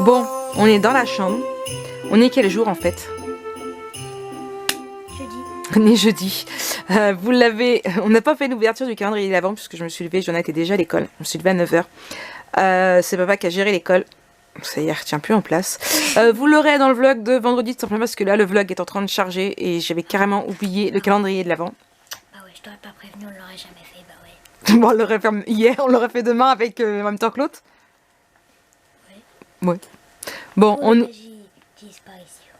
Bon, on est dans la chambre. On est quel jour en fait? Jeudi. On est jeudi. Vous l'avez... On n'a pas fait l'ouverture du calendrier de l'Avent puisque je me suis levée, j'en étais déjà à l'école. Je me suis levée à 9 h. C'est papa qui a géré l'école. Ça y est, elle retient plus en place. Vous l'aurez dans le vlog de vendredi, tout simplement parce que là, le vlog est en train de charger et j'avais carrément oublié le calendrier de l'Avent. Bah ouais, je t'aurais pas prévenu, on l'aurait jamais fait, bah ouais. Bon, on l'aurait fait hier, on l'aurait fait demain avec en même temps que l'autre. Ouais. Bon, Pour on... la disparition.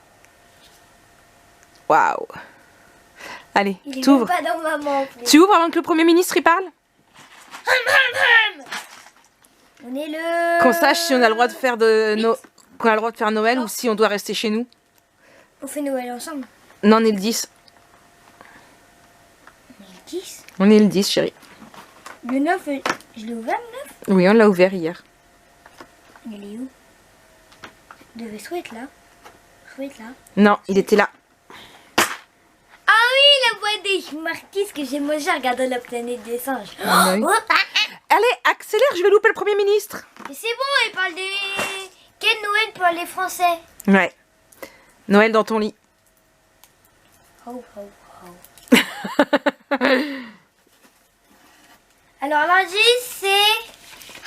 Waouh. Allez, Il est t'ouvres. même pas dans maman en plus. Tu ouvres avant que le Premier ministre y parle? On est le... Qu'on sache si on a le droit de faire qu'on a le droit de faire Noël ou si on doit rester chez nous. On fait Noël ensemble. Non, on est le 10. On est le 10. On est le 10, chérie. Le 9, je l'ai ouvert le 9. Oui, on l'a ouvert hier. Il est où? Il devait soit être là. Soit être là. Non, il était là. Ah oui, la boîte des Smarties que j'ai mangé en regardant la planète des singes. Ah oui. Allez, accélère, je vais louper le Premier ministre. Mais c'est bon, il parle des... Quel Noël pour les Français? Ouais. Noël dans ton lit. Ho, ho, ho. Alors lundi, c'est...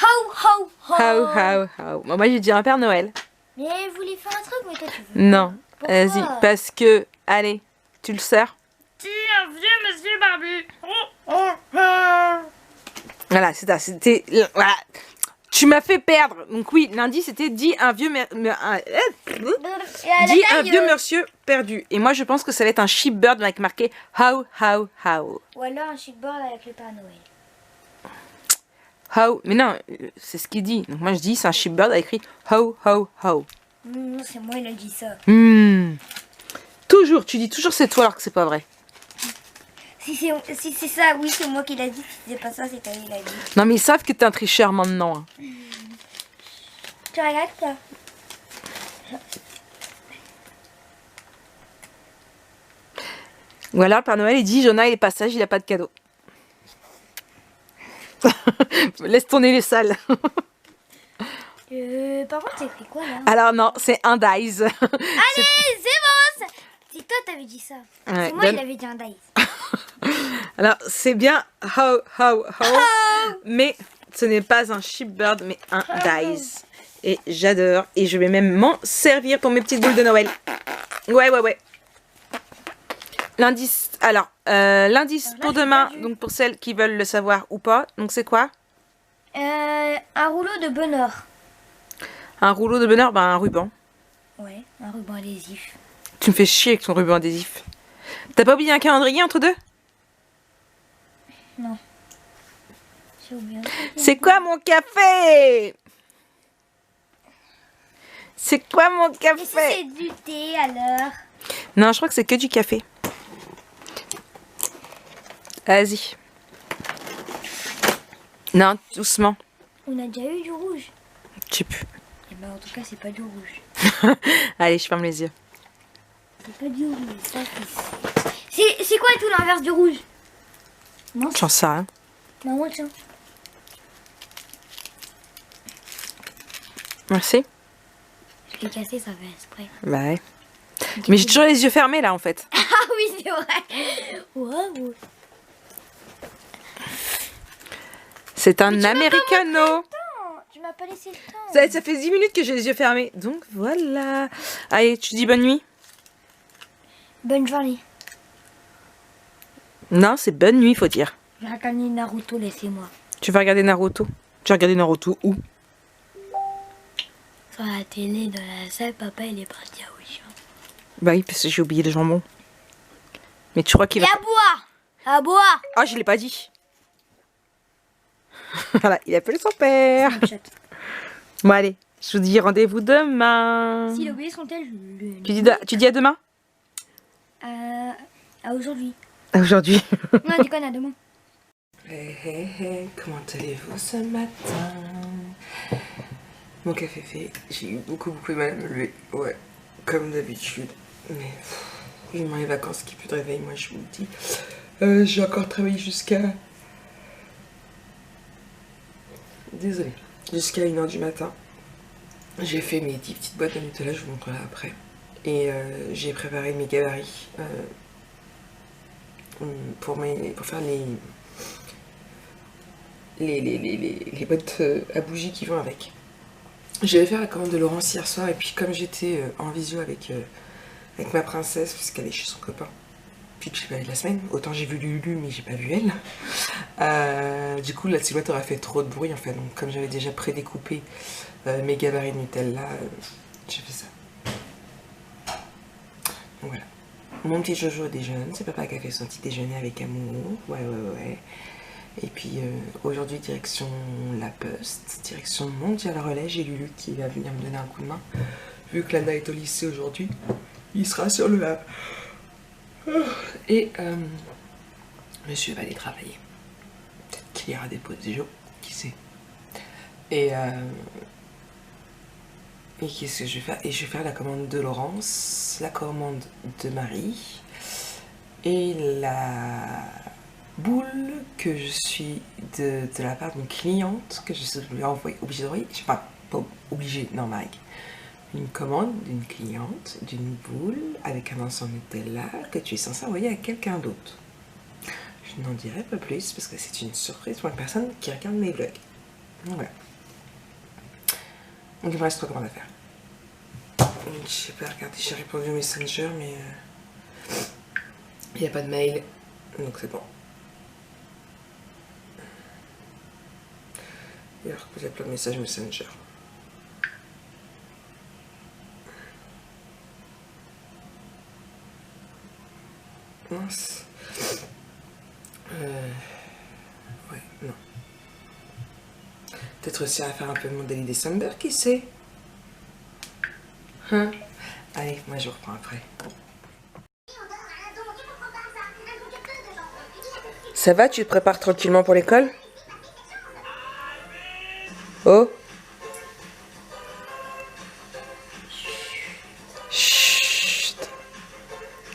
Ho, ho, ho. How, how, how. Bon, moi, j'ai dit un Père Noël. Mais elle voulait faire un truc, mais toi, tu veux Non, pas. vas-y, Pourquoi? parce que... Allez, tu le sers. Si, un vieux monsieur barbu. Voilà, c'est ça, c'était... Voilà. Tu m'as fait perdre. Donc oui, lundi, c'était dit un vieux... Dis un vieux monsieur perdu. Et moi, je pense que ça va être un sheepbird avec marqué how, how, how. Ou alors un chic-board avec le Père Noël. How. Mais non, c'est ce qu'il dit. Donc moi, je dis c'est un sheepbird avec écrit how, how, how. Non, c'est moi, il a dit ça. Toujours, tu dis toujours c'est toi alors que c'est pas vrai. Si c'est ça, oui, c'est moi qui l'a dit. Si c'est pas ça, c'est toi qui l'a dit. Non, mais ils savent que t'es un tricheur maintenant. Hein. Tu regardes ça. Voilà, le Père Noël, il dit Jonah, il est pas sage, il a pas de cadeau. Laisse tourner les salles. Par contre, c'est écrit quoi là? Alors non, c'est un dice. Allez, c'est bon ça. Si toi t'avais dit ça. Ouais, C'est moi, il avait dit un dice. Alors, c'est bien how, how, how. Mais ce n'est pas un sheepbird, mais un dice. Et j'adore. Et je vais même m'en servir pour mes petites boules de Noël. Ouais, ouais, ouais. L'indice. Alors, l'indice pour demain, donc pour celles qui veulent le savoir ou pas. Donc, c'est quoi? Un rouleau de bonheur. Un rouleau de bonheur, ben un ruban. Ouais, un ruban adhésif. Tu me fais chier avec ton ruban adhésif. T'as pas oublié un calendrier entre deux? Non. J'ai oublié. C'est quoi mon café? C'est quoi mon Et si café? c'est du thé alors? Non, je crois que c'est que du café. Vas-y. Non, doucement. On a déjà eu du rouge. Je sais plus. Et ben en tout cas, c'est pas du rouge. Allez, je ferme les yeux. C'est pas du rouge. Ça, c'est quoi tout l'inverse du rouge? Non, J'en sais rien. non, moi, tiens. Merci. Je l'ai cassé, ça fait exprès. Bah ouais. Mais j'ai toujours les yeux fermés là en fait. Ah oui, c'est vrai. Waouh. C'est un americano. Tu m'as pas laissé le temps. Ça fait 10 minutes que j'ai les yeux fermés. Donc voilà. Allez, tu dis bonne nuit? Bonne journée. Non, c'est bonne nuit, faut dire. Je vais regarder Naruto, laissez-moi. Tu vas regarder Naruto? Tu vas regarder Naruto où? Sur la télé, dans la salle, papa il est parti à Auchan. Bah oui, parce que j'ai oublié le jambon. Mais tu crois qu'il Et va... à boire. À boire. Ah, je l'ai pas dit. Voilà, il appelle son père. Bon allez, je vous dis rendez-vous demain. S'il a oublié son tel, je le... Tu dis à demain? À aujourd'hui. À aujourd'hui. Non, du coup, à demain. Hey, hey, hey, comment allez-vous ce matin? Mon café fait, j'ai eu beaucoup de mal à me lever. Ouais, comme d'habitude. Mais vivement les vacances qui plus de réveil, moi je vous le dis. J'ai encore travaillé jusqu'à... Désolée. Jusqu'à 1 h du matin. J'ai fait mes 10 petites boîtes de Nutella, je vous montrerai après. Et j'ai préparé mes gabarits pour faire les boîtes à bougies qui vont avec. J'allais faire la commande de Laurence hier soir et puis comme j'étais en visio avec ma princesse, puisqu'elle est chez son copain, puis que je l'ai pas vu de la semaine, autant j'ai vu Lulu mais j'ai pas vu elle. Du coup la silhouette aurait fait trop de bruit en fait, donc comme j'avais déjà prédécoupé mes gabarits de Nutella, j'ai fait ça. Donc voilà. Mon petit Jojo déjeune, c'est papa qui a fait son petit déjeuner avec amour, ouais. Et puis aujourd'hui direction La Poste, direction Mondial Relais, j'ai Lulu qui va venir me donner un coup de main. Vu que Lana est au lycée aujourd'hui, il sera sur le lab. Et monsieur va aller travailler. Peut-être qu'il ira déposer des jours, qui sait. Et qu'est-ce que je vais faire? Et je vais faire la commande de Laurence, la commande de Marie et la boule que je suis de la part d'une cliente que je suis obligée d'envoyer. Je sais pas obligée, non Marie. Une commande d'une cliente, d'une boule avec un ensemble Nutella que tu es censé envoyer à quelqu'un d'autre. Je n'en dirai pas plus parce que c'est une surprise pour une personne qui regarde mes vlogs. Donc voilà. Donc il me reste 3 commandes à faire. Je sais pas, regardez, j'ai répondu au Messenger mais il n'y a pas de mail, donc c'est bon. Et alors que vous avez plein de messages Messenger. Mince. Ouais, non. Peut-être aussi à faire un peu mon Daily December, qui sait? Hein? Allez, moi je reprends après. Ça va, tu te prépares tranquillement pour l'école? Oh? Chut.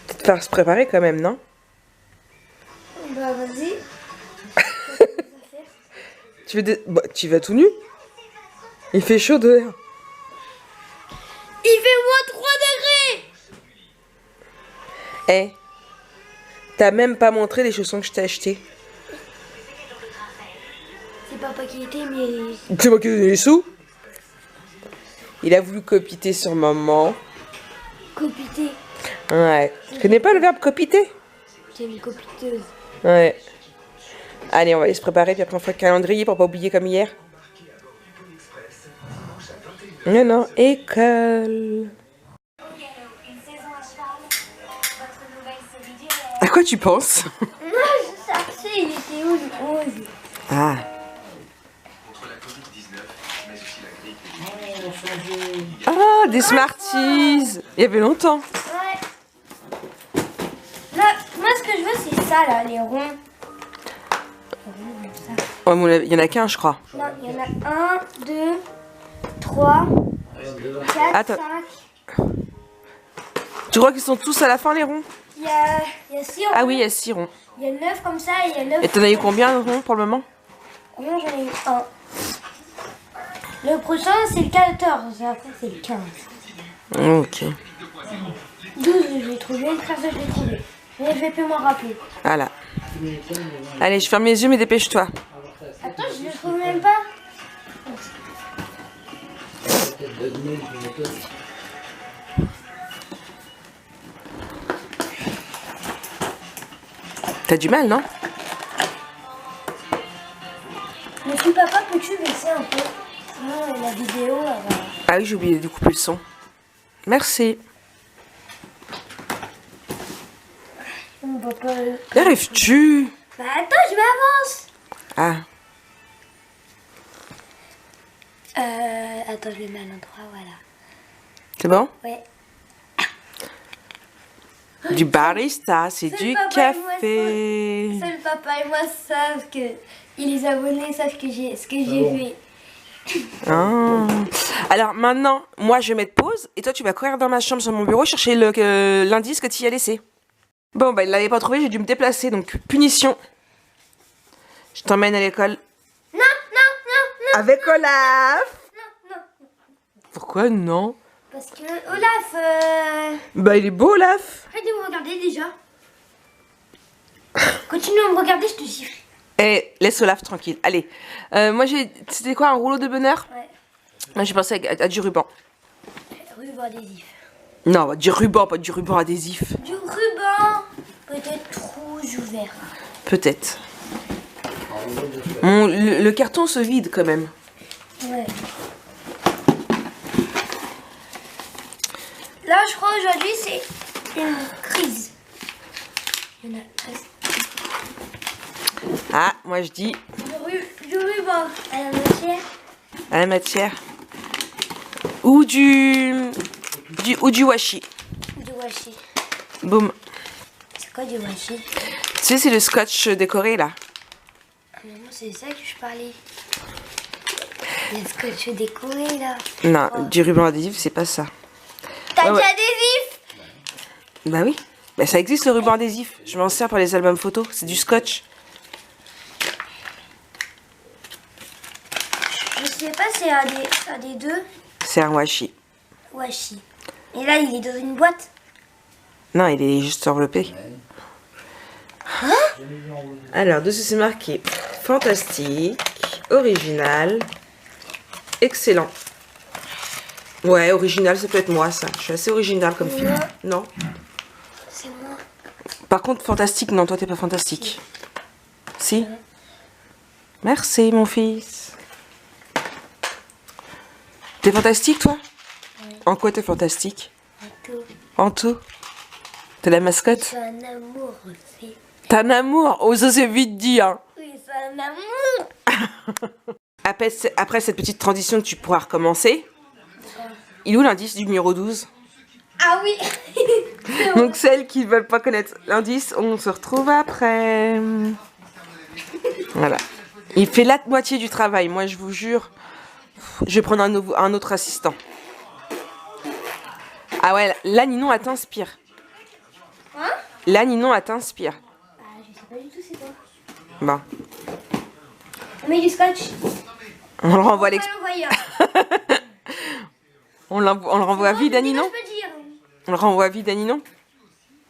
Peut-être faire se préparer quand même, non? Bah vas-y. Bah, tu vas tout nu? Il fait chaud dehors. Il fait moins 3 degrés. Eh, t'as même pas montré les chaussons que je t'ai achetés. C'est papa qui était, mais... C'est moi qui ai donné les sous. Il a voulu copiter sur maman. Copiter. Ouais. Tu connais pas le verbe copiter? C'est une copiteuse. Ouais. Allez, on va aller se préparer, puis après on fera le calendrier pour pas oublier comme hier. Non, école. À quoi tu penses? Non, je cherchais, il était où le 11? Ah. Ah, des Smarties. Il y avait longtemps. Ouais. Là, moi ce que je veux c'est ça là, les ronds. Ouais, mais il y en a qu'un, je crois. Non, il y en a 1, 2, 3, 4, Attends. 5. Tu crois qu'ils sont tous à la fin, les ronds? Il y a 6 ronds. Ah oui, il y a 6 ronds. Il y a 9 comme ça et il y a 9. Et t'en as eu combien de ronds pour le moment? Moi j'en ai eu 1. Le prochain c'est le 14, et après c'est le 15. Ok. 12 je l'ai trouvé, 13 je l'ai trouvé. Mais je vais plus m'en rappeler. Voilà. Allez, je ferme les yeux, mais dépêche-toi. Attends, je le trouve même pas. T'as du mal, non? Monsieur papa, peux-tu baisser un peu? Sinon la vidéo elle va... Ah oui, j'ai oublié de couper le son. Merci. On va pas... Y arrives-tu? Bah attends, je m'avance. Ah. Attends, je le mets à l'endroit, voilà. C'est bon? Ouais. Du barista, c'est Seul du papa et moi café. Seul papa et moi savent que... Et les abonnés savent que ce que j'ai fait. Ah. Alors maintenant, moi je vais mettre pause et toi tu vas courir dans ma chambre sur mon bureau chercher l'indice que tu y as laissé. Bon, bah il l'avait pas trouvé, j'ai dû me déplacer, donc punition. Je t'emmène à l'école. Non, non, non, non. Avec Olaf. Non, non. Pourquoi non? Parce que Olaf, Bah il est beau Olaf. arrête de me regarder déjà. Continue à me regarder, je te siffle. Eh, laisse Olaf tranquille. Allez, moi c'était quoi, un rouleau de bonheur? Ouais. Moi j'ai pensé à du ruban. Ruban adhésif. Non, du ruban, pas du ruban adhésif. Du ruban, peut-être rouge ou vert. Peut-être. Bon, le carton se vide quand même. Ouais. Là, je crois aujourd'hui, c'est une crise. Il y en a Ah, moi je dis du ruban à la matière. à la matière. Ou du washi. Du washi. Boum. C'est quoi du washi? Tu sais, c'est le scotch décoré là. Ah, mais non, c'est ça que je parlais. Le scotch décoré là. Non, Oh. du ruban adhésif, c'est pas ça. T'as Ouais, du ouais. adhésif? Bah oui. Bah ça existe le ruban adhésif. Je m'en sers pour les albums photos. C'est du scotch. Je sais pas, c'est un des deux. C'est un washi. Washi. Et là, il est dans une boîte. Non, il est juste enveloppé. Alors, dessus c'est marqué fantastique, original, excellent. Ouais, original, ça peut être moi ça. Je suis assez original comme fille. Non. Non. C'est moi. Par contre, fantastique, non, toi t'es pas fantastique. Si. Merci mon fils. T'es fantastique toi? En quoi t'es fantastique? Tout. En tout. T'es la mascotte? C'est un amour aussi. T'as un amour? Oh ça c'est vite dit hein. Oui, c'est un amour. Après cette petite transition, tu pourras recommencer. Il est où l'indice du numéro 12? Ah oui. Donc celles qui ne veulent pas connaître l'indice, on se retrouve après. Voilà. Il fait la moitié du travail. Moi, je vous jure, je vais prendre un autre assistant. Ah ouais, là, Ninon, elle t'inspire. Hein? Là, Ninon, elle t'inspire. Ah, je sais pas du tout c'est quoi. Bon, On met du scotch. on le renvoie à On va l'exp... l'envoyer. on le renvoie vide à Ninon. Je peux dire. On le renvoie vide à Ninon.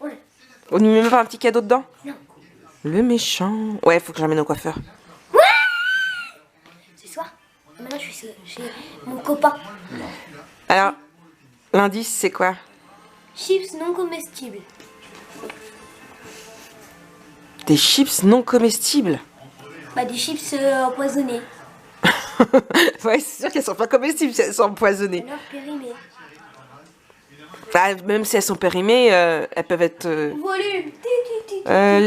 Ouais. On lui met même pas un petit cadeau dedans. Non. Le méchant. Ouais, faut que j'emmène au coiffeur. Ce soir. Maintenant, je suis chez mon copain. Alors, l'indice, c'est quoi? Chips non comestibles. Des chips non comestibles. Bah, des chips empoisonnés. Ouais, c'est sûr qu'elles sont pas comestibles si elles sont empoisonnées. Alors périmés. Bah, même si elles sont périmées, elles peuvent être Volume.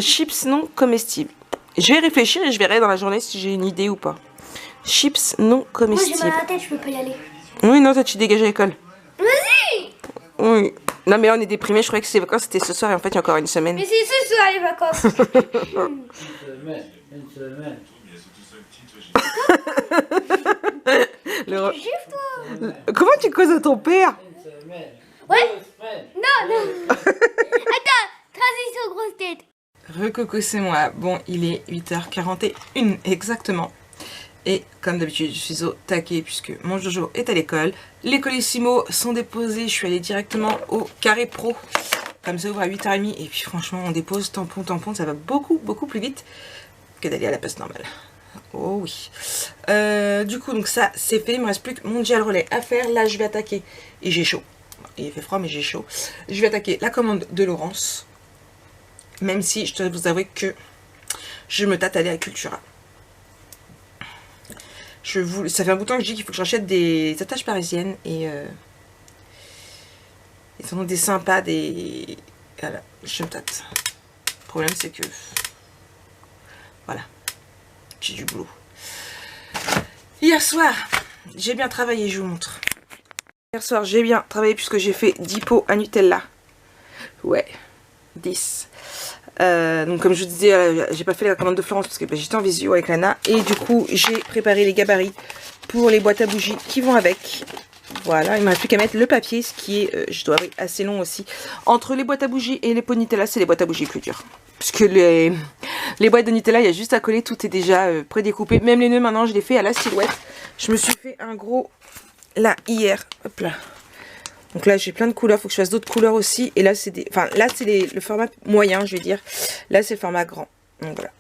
chips non comestibles. Je vais réfléchir et je verrai dans la journée si j'ai une idée ou pas. Chips non Moi, j'ai comestibles. mal à la tête, je peux pas y aller. Oui, non, toi tu dégages à l'école. Vas-y. Oui. Non, mais là on est déprimés, je croyais que ces vacances c'était ce soir et en fait il y a encore une semaine. Mais c'est ce soir les vacances. Une semaine. Le- Tu gifles, toi? Comment tu causes à ton père? Une semaine. Ouais. 2 semaines. Non. Attends, transition grosse tête. Recoco, c'est moi. Bon, il est 8h41 exactement. Et comme d'habitude, je suis au taquet puisque mon Jojo est à l'école. Les colissimo sont déposés. Je suis allée directement au carré pro. Comme ça ouvre à 8h30. Et puis franchement, on dépose tampon. Ça va beaucoup plus vite que d'aller à la poste normale. Oh oui. Du coup, donc ça, c'est fait. Il me reste plus que mon gel relais à faire. Là, je vais attaquer. Et j'ai chaud. Il fait froid, mais j'ai chaud. Je vais attaquer la commande de Laurence. Même si je dois vous avouer que je me tâte à aller à Cultura. Ça fait un bout de temps que je dis qu'il faut que j'achète des attaches parisiennes et ils sont des sympas, des... Voilà, je me tâte. Le problème c'est que... Voilà, j'ai du boulot. Hier soir, j'ai bien travaillé, je vous montre. Hier soir, j'ai bien travaillé puisque j'ai fait 10 pots à Nutella. Ouais, 10. Donc comme je vous disais, j'ai pas fait la commande de Florence parce que j'étais en visio avec Lana. Et du coup, j'ai préparé les gabarits pour les boîtes à bougies qui vont avec. Voilà, il ne me reste plus qu'à mettre le papier, ce qui est, je dois avouer, assez long aussi. Entre les boîtes à bougies et les pots de Nutella, c'est les boîtes à bougies plus dures. Parce que les boîtes de Nutella, il y a juste à coller, tout est déjà prédécoupé. Même les nœuds, maintenant, je les fais à la silhouette. Je me suis fait un gros là hier. Hop là. Donc là j'ai plein de couleurs, faut que je fasse d'autres couleurs aussi. Et là c'est des. Enfin là c'est le format moyen, je vais dire. Là c'est le format grand. Donc voilà.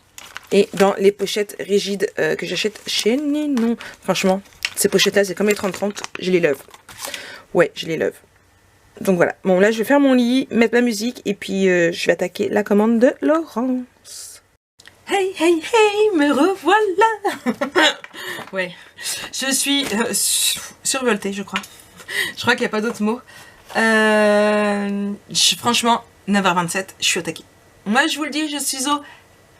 Et dans les pochettes rigides que j'achète chez Ninon. Franchement, ces pochettes là c'est comme les 30-30, je les love. Ouais, je les love. Donc voilà. Bon là je vais faire mon lit, mettre la musique et puis je vais attaquer la commande de Laurence. Hey, hey, hey, me revoilà. Ouais, je suis survoltée, je crois. Je crois qu'il n'y a pas d'autre mot. Franchement, 9h27, je suis au taquet. Moi, je vous le dis, je suis au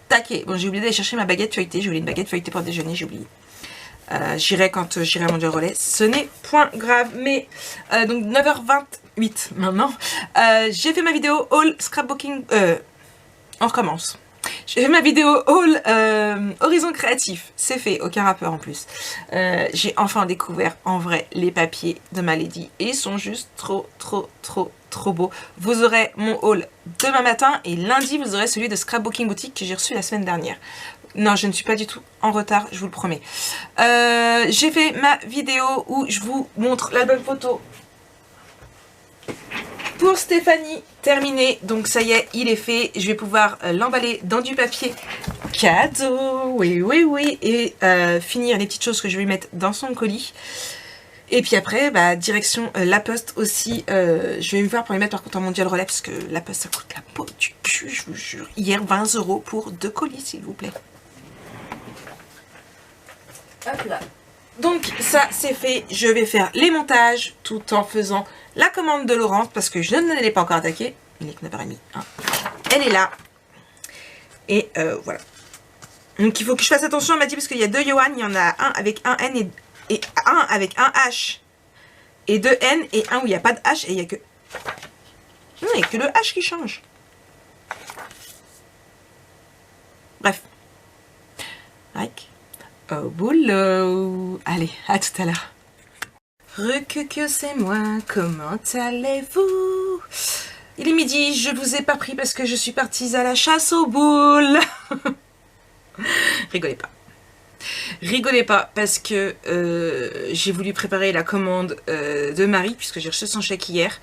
taquet. Bon, j'ai oublié d'aller chercher ma baguette feuilletée. J'ai oublié une baguette feuilletée pour déjeuner, j'ai oublié. J'irai quand j'irai à mon relais. Ce n'est point grave. Mais, donc 9h28 maintenant. J'ai fait ma vidéo haul scrapbooking. On recommence. J'ai fait ma vidéo haul Horizon Créatif. C'est fait, aucun rappeur en plus. J'ai enfin découvert en vrai les papiers de ma Lady. Et ils sont juste trop beaux. Vous aurez mon haul demain matin. Et lundi, vous aurez celui de Scrapbooking Boutique que j'ai reçu la semaine dernière. Non, je ne suis pas du tout en retard, je vous le promets. J'ai fait ma vidéo où je vous montre l'album photo pour Stéphanie, terminé. Donc ça y est, il est fait. Je vais pouvoir l'emballer dans du papier cadeau. Oui, oui, oui. Et finir les petites choses que je vais lui mettre dans son colis. Et puis après, bah, direction la poste aussi. Je vais me voir pour les mettre par contre en mondial relais. Parce que la poste, ça coûte la peau du cul, je vous jure. Hier, 20 € pour 2 colis, s'il vous plaît. Hop là. Donc ça c'est fait, je vais faire les montages tout en faisant la commande de Laurence parce que je ne l'ai pas encore attaquée. Il est que 9h30. Hein. Elle est là. Et voilà. Donc il faut que je fasse attention, elle m'a dit, parce qu'il y a 2 Johan, il y en a un avec un N et un avec un H. Et 2 N et un où il n'y a pas de H et il n'y a que... Non, il n'y a que le H qui change. Bref. Like. Au boulot. Allez, à tout à l'heure. Que c'est moi, comment allez-vous? Il est midi, je vous ai pas pris parce que je suis partie à la chasse aux boules. Rigolez pas. Rigolez pas parce que j'ai voulu préparer la commande de Marie puisque j'ai reçu son chèque hier.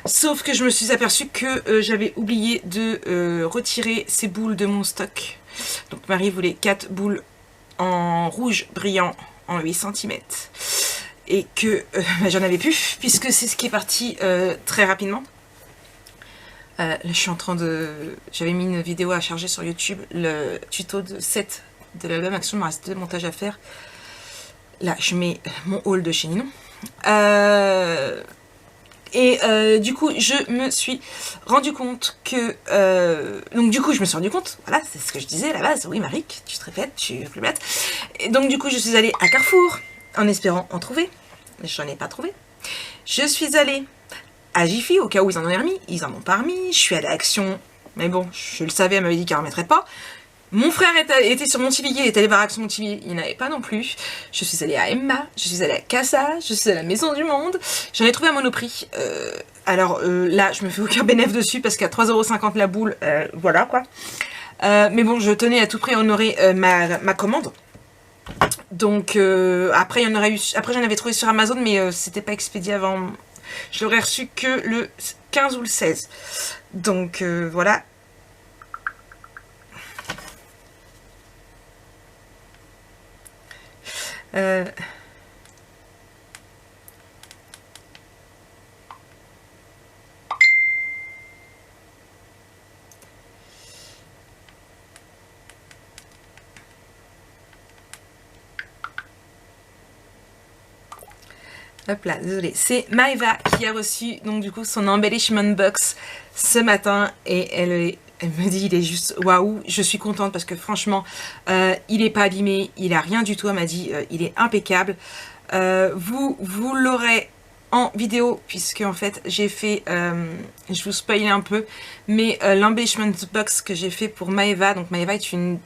Sauf que je me suis aperçue que j'avais oublié de retirer ces boules de mon stock. Donc Marie voulait 4 boules en rouge brillant en 8 cm et que j'en avais plus puisque c'est ce qui est parti très rapidement. Là je suis en train de... J'avais mis une vidéo à charger sur YouTube, le tuto de 7 de l'album Action, il me reste 2 montages à faire. Là je mets mon haul de chez Ninon. Du coup, je me suis rendu compte que... donc du coup, je me suis rendu compte, voilà, c'est ce que je disais à la base. Oui, Marie, tu te répètes, tu es plus bête. Et donc du coup, je suis allée à Carrefour, en espérant en trouver. Mais je n'en ai pas trouvé. Je suis allée à Jiffy, au cas où ils en ont remis. Ils en ont pas remis. Je suis allée à Action, mais bon, je le savais, elle m'avait dit qu'elle ne remettrait pas. Mon frère était sur Montivilliers, il est allé voir Action Montivilliers, il n'avait pas non plus. Je suis allée à Emma, je suis allée à Casa, je suis allée à la Maison du Monde. J'en ai trouvé à Monoprix. Alors là, je me fais aucun bénéfice dessus parce qu'à 3,50 € la boule, voilà quoi. Mais bon, je tenais à tout prix à honorer ma commande. Donc après, j'en avais trouvé sur Amazon, mais c'était pas expédié avant. Je l'aurais reçu que le 15 ou le 16. Donc voilà. Hop là, désolé. C'est Maeva qui a reçu donc du coup son embellishment box ce matin et elle me dit il est juste waouh. Je suis contente parce que franchement il est pas abîmé, il a rien du tout. Elle m'a dit il est impeccable. Vous l'aurez en vidéo puisque en fait j'ai fait, je vous spoil un peu, mais l'embellishment box que j'ai fait pour Maeva. Donc Maeva est une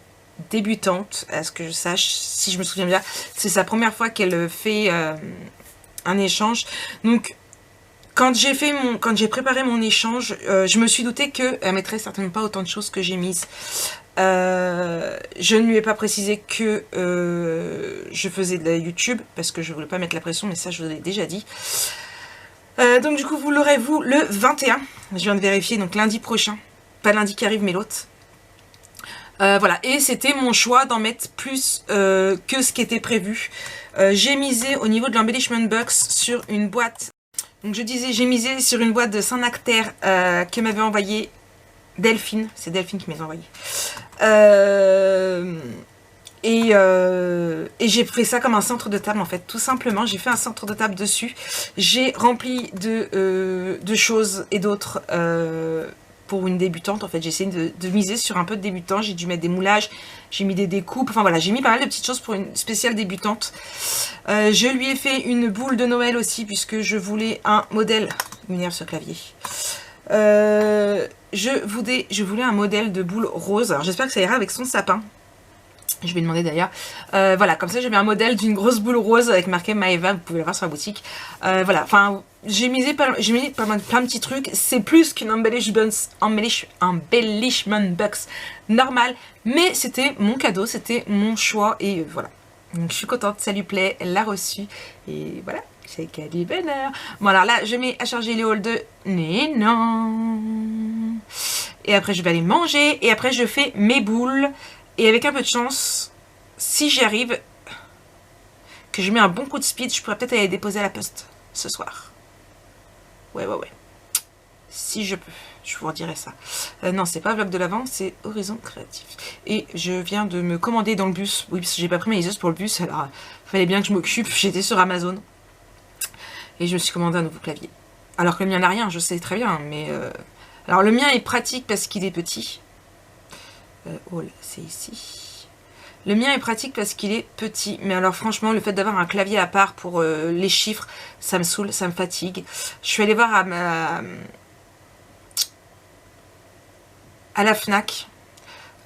débutante, à ce que je sache, si je me souviens bien. C'est sa première fois qu'elle fait un échange. Donc quand j'ai préparé mon échange, je me suis doutée qu'elle mettrait certainement pas autant de choses que j'ai mises. Je ne lui ai pas précisé que je faisais de la YouTube parce que je voulais pas mettre la pression, mais ça je vous l'ai déjà dit. Donc du coup vous l'aurez vous le 21. Je viens de vérifier, donc lundi prochain. Pas lundi qui arrive mais l'autre. Voilà, et c'était mon choix d'en mettre plus que ce qui était prévu. J'ai misé au niveau de l'embellishment box sur une boîte. Donc je disais, j'ai misé sur une boîte de Saint-Nectaire que m'avait envoyé Delphine. C'est Delphine qui m'avait envoyé. Et j'ai fait ça comme un centre de table en fait, tout simplement. J'ai fait un centre de table dessus. J'ai rempli de choses et d'autres pour une débutante. En fait, j'ai essayé de miser sur un peu de débutant. J'ai dû mettre des moulages, j'ai mis des découpes. Enfin voilà, j'ai mis pas mal de petites choses pour une spéciale débutante. Je lui ai fait une boule de Noël aussi puisque je voulais un modèle. Lumière sur clavier. Je voulais un modèle de boule rose. Alors j'espère que ça ira avec son sapin. Je vais demander d'ailleurs. Voilà, comme ça j'ai mis un modèle d'une grosse boule rose avec marqué Maeva, vous pouvez le voir sur la boutique. Voilà, enfin j'ai mis plein de petits trucs. C'est plus qu'une embellishment box normale, mais c'était mon cadeau, c'était mon choix et voilà. Donc je suis contente, ça lui plaît, elle l'a reçu et voilà. C'est qu'à du bonheur. Bon alors là, je mets à charger les hauls de non. Et après je vais aller manger et après je fais mes boules. Et avec un peu de chance, si j'y arrive, que je mets un bon coup de speed, je pourrais peut-être aller les déposer à la poste ce soir. Ouais. Si je peux, je vous redirai ça. Non, c'est pas Vlog de l'Avent, c'est Horizon Créatif. Et je viens de me commander dans le bus. Oui, parce que j'ai pas pris mes liseuses pour le bus, alors il fallait bien que je m'occupe. J'étais sur Amazon. Et je me suis commandé un nouveau clavier. Alors que le mien n'a rien, je sais très bien, mais... Alors le mien est pratique parce qu'il est petit. Oh là, c'est ici. Le mien est pratique parce qu'il est petit. Mais alors franchement, le fait d'avoir un clavier à part pour les chiffres, ça me saoule, ça me fatigue. Je suis allée voir à la Fnac.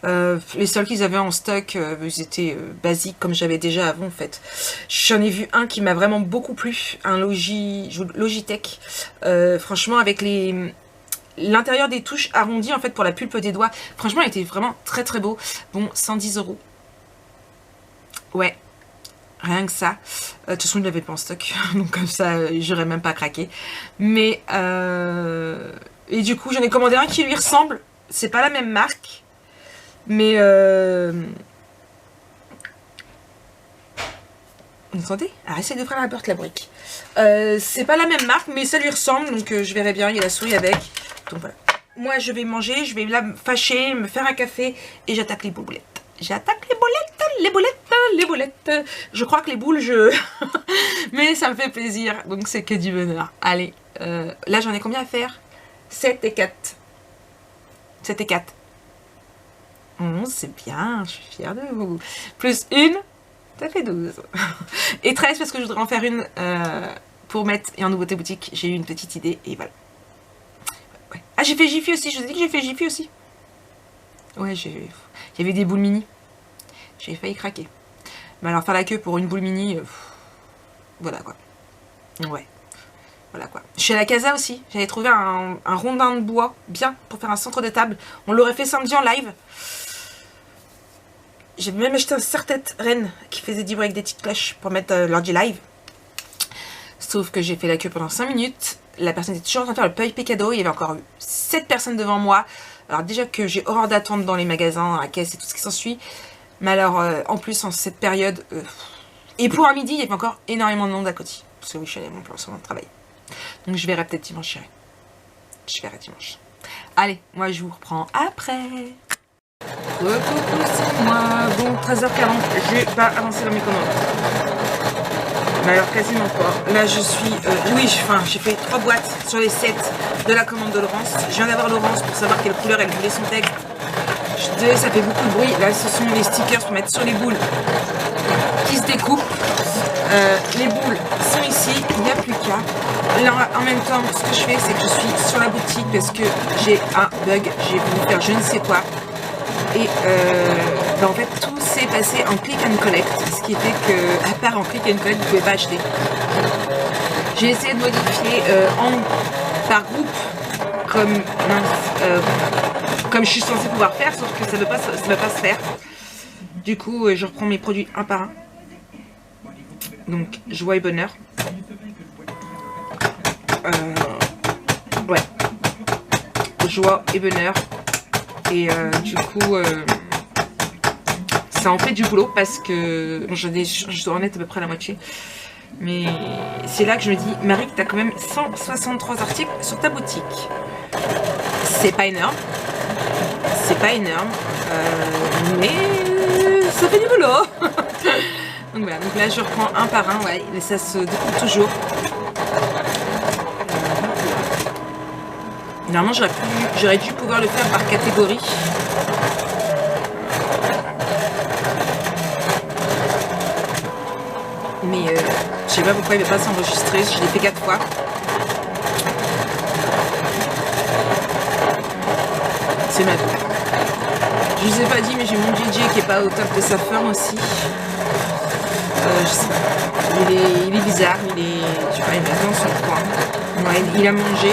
Les seuls qu'ils avaient en stock, ils étaient basiques comme j'avais déjà avant en fait. J'en ai vu un qui m'a vraiment beaucoup plu. Un Logitech. Franchement avec l'intérieur des touches arrondies en fait pour la pulpe des doigts. Franchement, il était vraiment très très beau. Bon, 110 €. Ouais, rien que ça. De toute façon, il l'avait pas en stock. Donc comme ça, j'aurais même pas craqué. Mais, et du coup, j'en ai commandé un qui lui ressemble. C'est pas la même marque. Mais, vous entendez? Alors, essaye d'ouvrir la porte, la brique. C'est pas la même marque, mais ça lui ressemble. Donc, je verrai bien. Il y a la souris avec. Donc voilà. Moi je vais manger, je vais là me fâcher, me faire un café et j'attaque les boulettes. J'attaque les boulettes. Je crois que les boules, mais ça me fait plaisir, donc c'est que du bonheur. Allez, là j'en ai combien à faire? 7 et 4. 7 et 4. 11, c'est bien, je suis fière de vous. Plus une, ça fait 12. Et 13 parce que je voudrais en faire une pour mettre, et en nouveauté boutique, j'ai eu une petite idée et voilà. Ouais. Ah, j'ai fait Jiffy aussi, je vous ai dit que j'ai fait Jiffy aussi. Ouais, il y avait des boules mini. J'ai failli craquer. Mais alors faire la queue pour une boule mini, voilà quoi. Ouais, voilà quoi. Je suis à la Casa aussi, j'avais trouvé un rondin de bois, bien, pour faire un centre de table. On l'aurait fait samedi en live. J'ai même acheté un serre-tête reine qui faisait du bruit avec des petites cloches pour mettre lors du live. Sauf que j'ai fait la queue pendant 5 minutes. La personne était toujours en train de faire le papier cadeau. Il y avait encore 7 personnes devant moi. Alors déjà que j'ai horreur d'attendre dans les magasins, à la caisse et tout ce qui s'ensuit. Mais alors, en plus, en cette période... Et pour un midi, il y avait encore énormément de monde à côté. Parce que oui, je suis allée à mon plan sur mon travail. Donc je verrai peut-être dimanche, chérie. Je verrai dimanche. Allez, moi je vous reprends après. Coucou, c'est moi. Bon, 13h40, j'ai pas avancé dans mes commandes. Mais alors quasiment pas. Là je suis... oui, j'ai fait 3 boîtes sur les 7 de la commande de Laurence. Je viens d'avoir Laurence pour savoir quelle couleur elle voulait son texte. Ça fait beaucoup de bruit. Là ce sont les stickers pour mettre sur les boules qui se découpent. Les boules sont ici, il n'y a plus qu'à. Là en même temps ce que je fais c'est que je suis sur la boutique parce que j'ai un bug. J'ai voulu faire je ne sais quoi. Et en fait tout s'est passé en click and collect, ce qui était que à part en click and collect vous ne pouvez pas acheter. J'ai essayé de modifier par groupe comme, comme je suis censée pouvoir faire, sauf que ça ne va pas se faire. Du coup, je reprends mes produits un par un. Donc, joie et bonheur. Ouais. Joie et bonheur. Et du coup, ça en fait du boulot parce que bon, je dois en être à peu près la moitié. Mais c'est là que je me dis, Marie, tu as quand même 163 articles sur ta boutique. C'est pas énorme. C'est pas énorme. Mais ça fait du boulot. Donc voilà, donc là je reprends un par un, ouais, mais ça se découpe toujours. Normalement j'aurais dû pouvoir le faire par catégorie. Mais je sais pas pourquoi il ne veut pas s'enregistrer, je l'ai fait 4 fois. C'est ma vie. Je vous ai pas dit mais j'ai mon JJ qui est pas au top de sa forme aussi. Je sais pas. Il est bizarre, il est dans son coin. Ouais, il a mangé.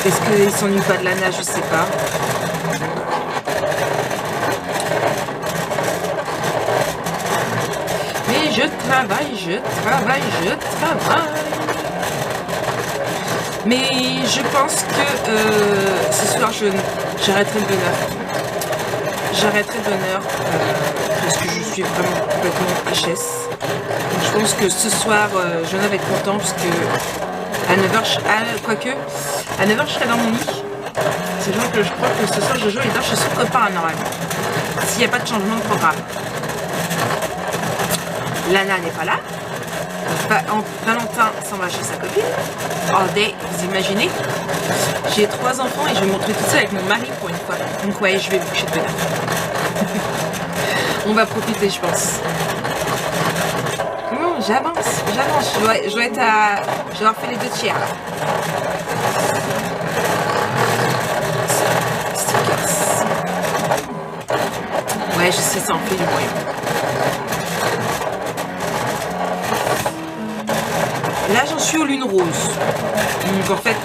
Est-ce qu'il s'ennuie pas de la nage? Je sais pas. Mais je travaille. Mais je pense que ce soir j'arrêterai le bonheur. J'arrêterai le bonheur parce que je suis vraiment complètement HS. Donc je pense que ce soir, Jonah va être content parce que à 9h, quoique, à 9h je serai dans mon lit. C'est genre que je crois que ce soir Jojo il dort chez son copain normalement. S'il n'y a pas de changement de programme. Lana n'est pas là. Valentin s'en va chez sa copine. All day, vous imaginez? J'ai 3 enfants et je vais me retrouver toute seule avec mon mari pour une fois. Donc ouais, je vais me coucher de bonheur. On va profiter, je pense. Non, j'avance. Je dois être à... Je dois avoir fait les 2 tiers là. Stickers. Ouais, je sais, ça en fait du bruit. Là, j'en suis aux lunes roses. Donc, en fait,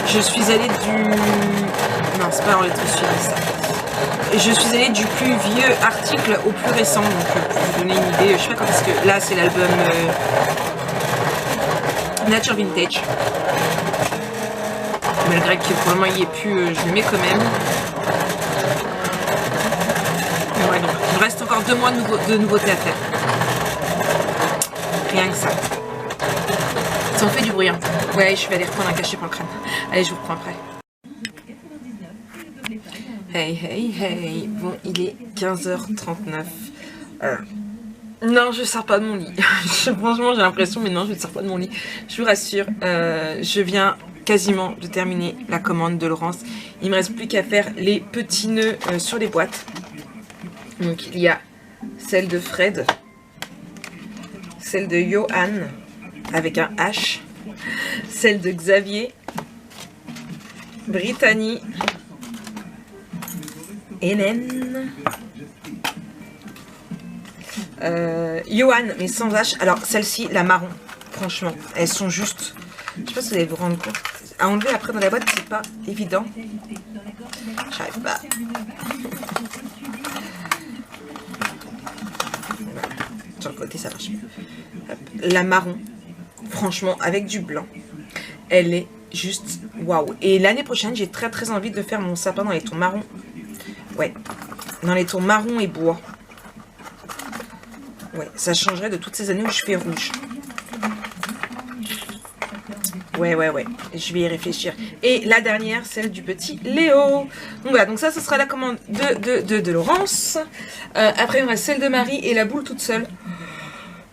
je suis allée du... Non, c'est pas en lettre suivie, ça. Je suis allée du plus vieux article au plus récent. Donc, pour vous donner une idée, je sais pas quand est-ce que... Là, c'est l'album Nature Vintage. Malgré que pour le moment, il n'y ait plus, je le mets quand même. Ouais, donc, il me reste encore 2 mois de nouveautés à faire. Rien que ça. Ça en fait du bruit. Hein. Ouais, je vais aller reprendre un cachet pour le crâne. Allez, je vous reprends après. Hey. Bon, il est 15h39. Non, je ne sors pas de mon lit. Franchement, j'ai l'impression, mais non, je ne sors pas de mon lit. Je vous rassure, je viens quasiment de terminer la commande de Laurence. Il me reste plus qu'à faire les petits nœuds sur les boîtes. Donc, il y a celle de Fred. Celle de Johan avec un H, celle de Xavier, Brittany, Hélène, Johan mais sans H. Alors celle-ci, la marron, franchement, elles sont juste, je sais pas si vous allez vous rendre compte, à enlever après dans la boîte c'est pas évident, j'arrive pas. Sur le côté ça marche bien. La marron, franchement, avec du blanc, elle est juste waouh. Et l'année prochaine, j'ai très envie de faire mon sapin dans les tons marron. Ouais, dans les tons marron et bois. Ouais, ça changerait de toutes ces années où je fais rouge. Ouais, je vais y réfléchir. Et la dernière, celle du petit Léo. Donc voilà, donc ça, ce sera la commande de Laurence. Après, il y aura celle de Marie et la boule toute seule.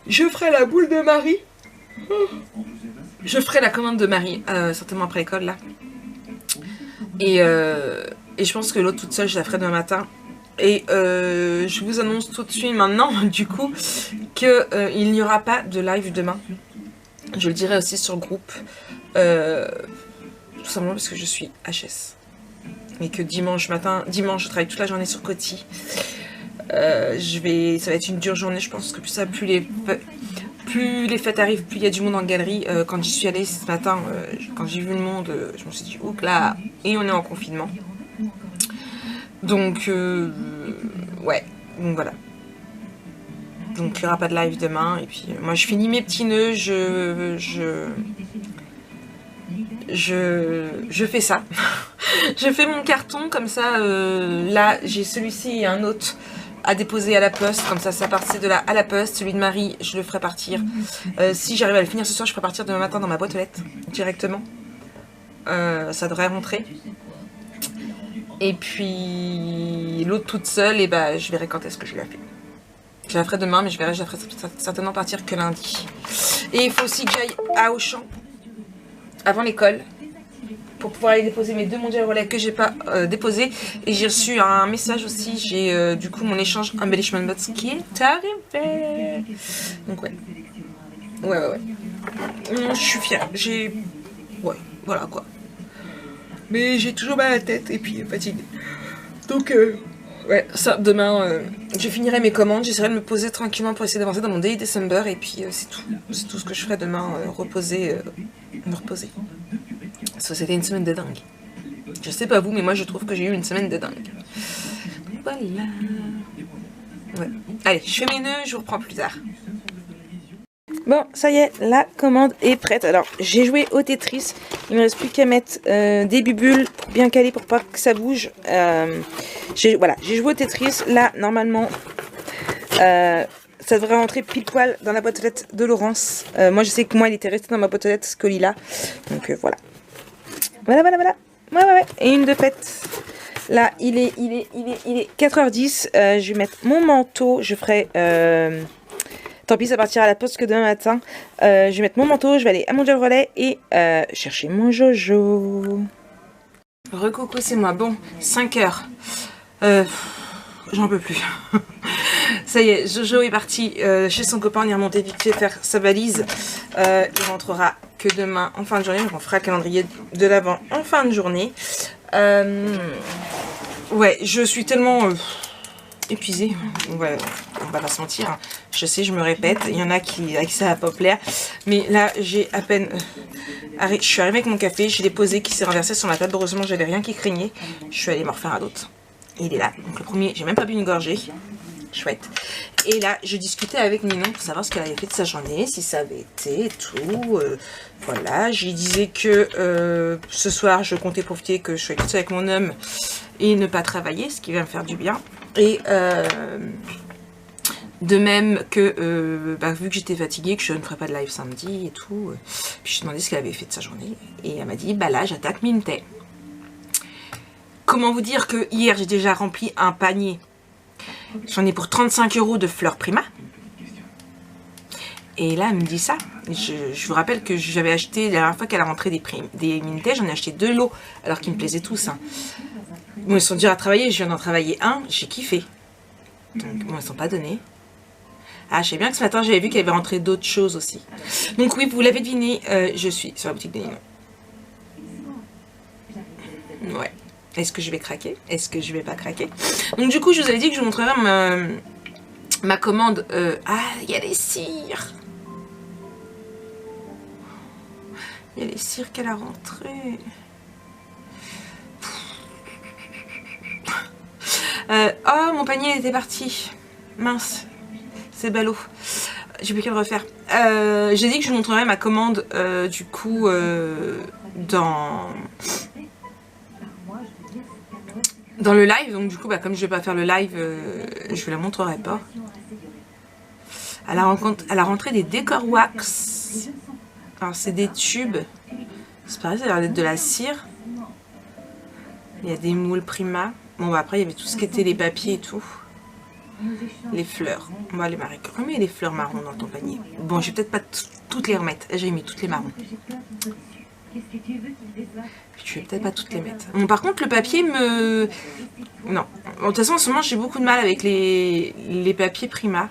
Je ferai la boule de Marie. Je ferai la commande de Marie, certainement après l'école, là. Et je pense que l'autre toute seule, je la ferai demain matin. Et je vous annonce tout de suite maintenant, du coup, qu'il n'y aura pas de live demain. Je le dirai aussi sur le groupe. Tout simplement parce que je suis HS. Et que dimanche matin, je travaille toute la journée sur Coty. Ça va être une dure journée, je pense que plus plus les fêtes arrivent, plus il y a du monde en galerie. Quand j'y suis allée ce matin, quand j'ai vu le monde, je me suis dit, ouh là, et on est en confinement. Donc, ouais, donc voilà. Donc il n'y aura pas de live demain. Et puis moi je finis mes petits nœuds, je fais ça. Je fais mon carton comme ça. Là j'ai celui-ci et un autre à déposer à la poste. Comme ça partait de là à la poste. Celui de Marie je le ferai partir. Si j'arrive à le finir ce soir, je ferai partir demain matin dans ma boîte aux lettres directement. Ça devrait rentrer. Et puis l'autre toute seule, et bah je verrai quand est-ce que je la fais. Je la ferai demain, mais je la ferai certainement partir que lundi. Et il faut aussi que j'aille à Auchan avant l'école pour pouvoir aller déposer mes 2 mondiales relais que j'ai pas déposés. Et j'ai reçu un message aussi. J'ai du coup mon échange Embellishment Box qui est arrivé. Donc ouais. Ouais. Je suis fière. Ouais, voilà quoi. Mais j'ai toujours mal à la tête et puis fatiguée. Donc ouais, ça, demain, je finirai mes commandes, j'essaierai de me poser tranquillement pour essayer d'avancer dans mon Daily December, et puis c'est tout. C'est tout ce que je ferai demain, me reposer. Ça, c'était une semaine de dingue. Je sais pas vous, mais moi je trouve que j'ai eu une semaine de dingue. Voilà. Ouais. Allez, je fais mes nœuds, je vous reprends plus tard. Bon, ça y est, la commande est prête. Alors, j'ai joué au Tetris. Il me reste plus qu'à mettre des bubules bien calées pour pas que ça bouge. Voilà, j'ai joué au Tetris. Là, normalement, ça devrait rentrer pile poil dans la boîte aux lettres de Laurence. Moi, je sais que moi, il était resté dans ma boîte aux lettres, ce colis-là. Donc, voilà. Voilà. Ouais. Et une de faite. Là, il est 4h10. Je vais mettre mon manteau. Je ferai... Tant pis, ça partira à la poste que demain matin. Je vais mettre mon manteau, je vais aller à Mondial Relais et chercher mon Jojo. Recoucou, c'est moi. Bon, 5h. J'en peux plus. Ça y est, Jojo est parti chez son copain, on est remonté vite fait faire sa valise. Il rentrera que demain en fin de journée. Donc on fera le calendrier de l'avant en fin de journée. Ouais, je suis tellement... épuisée, ouais, on va pas se mentir, je sais, je me répète, il y en a qui ça va pas plaire, mais là j'ai à peine je suis arrivée avec mon café, je l'ai posé, qui s'est renversé sur ma table, heureusement j'avais rien qui craignait, je suis allée m'en refaire à d'autres, il est là, donc le premier, j'ai même pas bu une gorgée, chouette, et là je discutais avec Ninon pour savoir ce qu'elle avait fait de sa journée, si ça avait été et tout, voilà, je lui disais que ce soir je comptais profiter que je sois toute seule avec mon homme et ne pas travailler, ce qui va me faire du bien. Et de même que vu que j'étais fatiguée, que je ne ferais pas de live samedi et tout, puis je lui ai demandé ce qu'elle avait fait de sa journée et elle m'a dit bah là j'attaque Minté. Comment vous dire que hier j'ai déjà rempli un panier, j'en ai pour 35 € de fleurs Prima. Et là elle me dit ça. Je vous rappelle que j'avais acheté la dernière fois qu'elle a rentré des Minté, j'en ai acheté 2 lots alors qu'ils me plaisaient tous. Hein. Bon, ils sont durs à travailler, je viens d'en travailler un, j'ai kiffé. Donc, bon, ils sont pas donnés. Ah, je sais bien que ce matin, j'avais vu qu'il y avait rentré d'autres choses aussi. Donc oui, vous l'avez deviné, je suis sur la boutique de Ninon. Ouais. Est-ce que je vais craquer? Est-ce que je vais pas craquer? Donc du coup, je vous avais dit que je vous montrerai ma commande. Ah, il y a les cires. Il y a les cires qu'elle a rentrées. Oh, mon panier était parti. Mince. C'est ballot. J'ai plus qu'à le refaire. J'ai dit que je vous montrerai ma commande du coup dans le live. Donc du coup, comme je vais pas faire le live, je vous la montrerai pas. Elle a rentré des décors wax. Alors c'est des tubes. C'est pareil, ça a l'air d'être de la cire. Il y a des moules Prima. Bon, après, il y avait tout ce qui était les papiers et tout. Les fleurs. On va les marrer. Remets les fleurs marron dans ton panier. Bon, je vais peut-être pas toutes les remettre. J'ai mis toutes les marrons. Je vais peut-être pas toutes les mettre. Bon, par contre, le papier me... Non. Bon, de toute façon, en ce moment, j'ai beaucoup de mal avec les papiers Prima.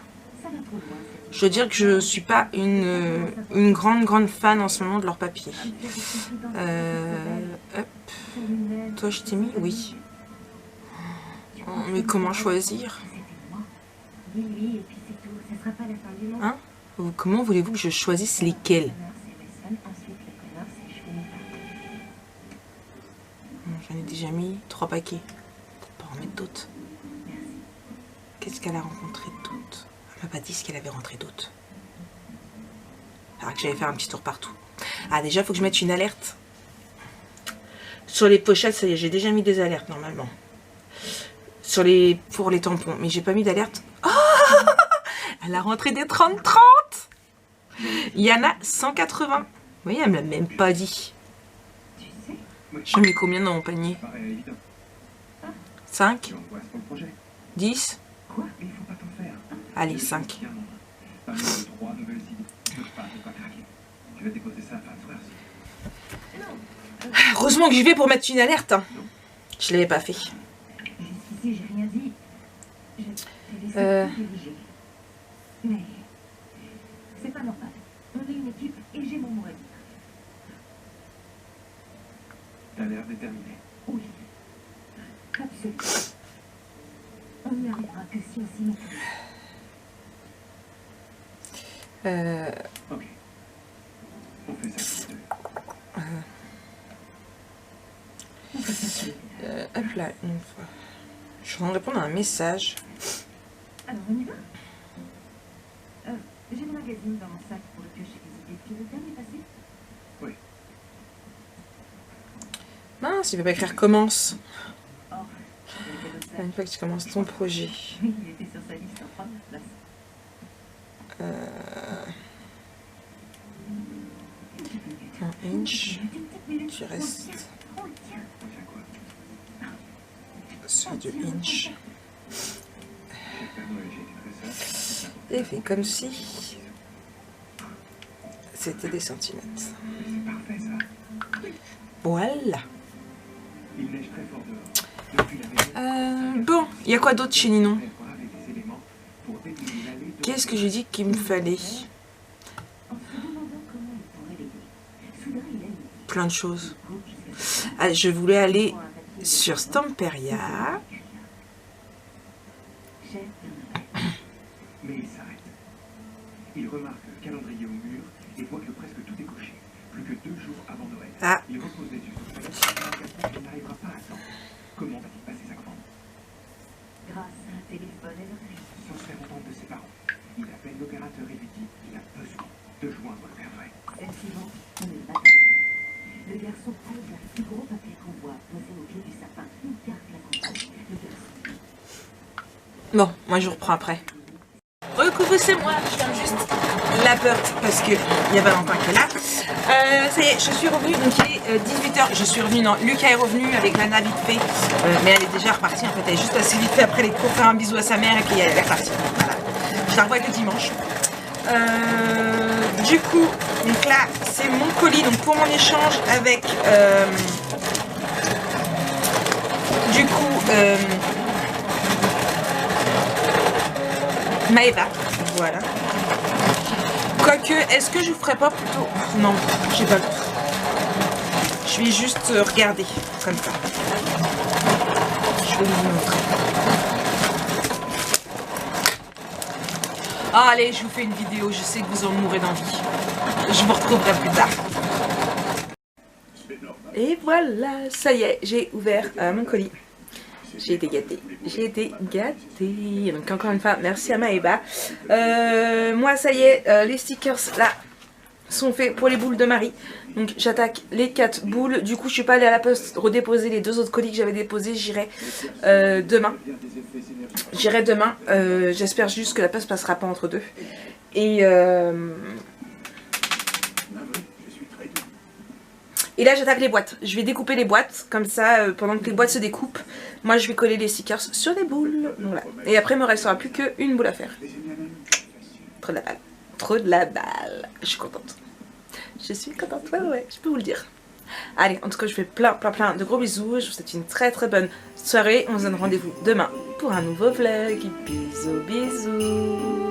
Je dois dire que je suis pas une grande fan en ce moment de leur papier. Hop. Toi, je t'ai mis? Oui. Mais comment choisir? Hein? Comment voulez-vous que je choisisse lesquels? J'en ai déjà mis 3 paquets. Peut-être pas en mettre d'autres. Qu'est-ce qu'elle a rencontré d'autres? Elle m'a pas dit ce qu'elle avait rentré d'autres. Alors que j'allais faire un petit tour partout. Ah, déjà, il faut que je mette une alerte. Sur les pochettes, ça y est, j'ai déjà mis des alertes normalement. Pour les tampons, mais j'ai pas mis d'alerte. Oh, elle a rentré des 30-30. Il y en a 180. Vous voyez, elle me l'a même pas dit. J'en mets combien dans mon panier? 5 10 Allez, 5. Heureusement que j'y vais pour mettre une alerte. Hein. Je l'avais pas fait. Mais c'est pas normal. On est une équipe et j'ai mon mot à dire. T'as l'air déterminé. Oui. Absolument. On n'y arrivera que si on s'y met. Ok. On fait ça tous deux. Hop là, une fois. Je suis en train de répondre à un message. Alors on y va. J'ai le magazine dans mon sac pour le piocher les idées. Tu veux bien les passer? Oui. Mince, il peut pas écrire commence. Oh, Une fois que tu commences ton projet. oui, il était sur sa liste en première place. Un inch. Tu restes sur du inch. Et fais comme si c'était des centimètres. C'est parfait ça. Voilà. Il neige très fort dehors. Depuis la maison, Bon, il y a quoi d'autre chez Ninon? elle brave des éléments pour détruire l'allée de- Qu'est-ce que j'ai dit qu'il me fallait? En se demandant comment il pourrait l'aider, soudain il a une Plein de choses. groupe jusqu'à Ah, je voulais aller sur Stamperia. chef. Mais il s'arrête. Il remarque le calendrier au mur et voit que presque tout est coché. Plus que 2 jours avant Noël. Ah. Il repose les yeux sur sa liste. Il n'arrivera pas à temps. Comment va-t-il passer sa commande? Grâce à un téléphone à l'oreille. Sans se faire entendre de ses parents. Il appelle l'opérateur et lui dit qu'il a besoin de joindre le Père Noël. Celle suivante, on ne va pas trouver. Le garçon pose le plus gros papier qu'on voit, posé au pied du sapin. Une carte la campagne. Le garçon. Bon, moi je vous reprends après. Recoucou, c'est moi, je ferme juste la porte parce que il y a Valentin qui est là. Ça y est, je suis revenue, donc il est 18h. Je suis revenue, non, Lucas est revenu avec Lana vite fait, mais elle est déjà repartie en fait. Elle est juste assez vite fait après les cours, faire un bisou à sa mère et puis elle est repartie. Voilà. Je la revois que dimanche. Du coup, donc là, c'est mon colis, donc pour mon échange avec. Du coup. Maëva, voilà. Quoique, est-ce que je vous ferais pas plutôt... Non, j'ai pas le temps. Je vais juste regarder, comme ça. Je vais vous montrer. Ah, allez, je vous fais une vidéo, je sais que vous en mourrez d'envie. Je vous retrouverai plus tard. Et voilà, ça y est, j'ai ouvert mon colis. J'ai été gâtée. J'ai été gâtée. Donc encore une fois, merci à Maëva. Moi, ça y est, les stickers là sont faits pour les boules de Marie. Donc j'attaque les 4 boules. Du coup, je suis pas allée à la poste redéposer les 2 autres colis que j'avais déposés. J'irai demain. J'irai demain. J'espère juste que la poste passera pas entre deux. Et là j'attaque les boîtes, je vais découper les boîtes, comme ça pendant que les boîtes se découpent, moi je vais coller les stickers sur les boules, voilà. Et après il me restera plus qu'une boule à faire. Trop de la balle, trop de la balle, je suis contente. Je suis contente, ouais, je peux vous le dire. Allez, en tout cas je fais plein de gros bisous, je vous souhaite une très bonne soirée, on se donne rendez-vous demain pour un nouveau vlog, bisous bisous.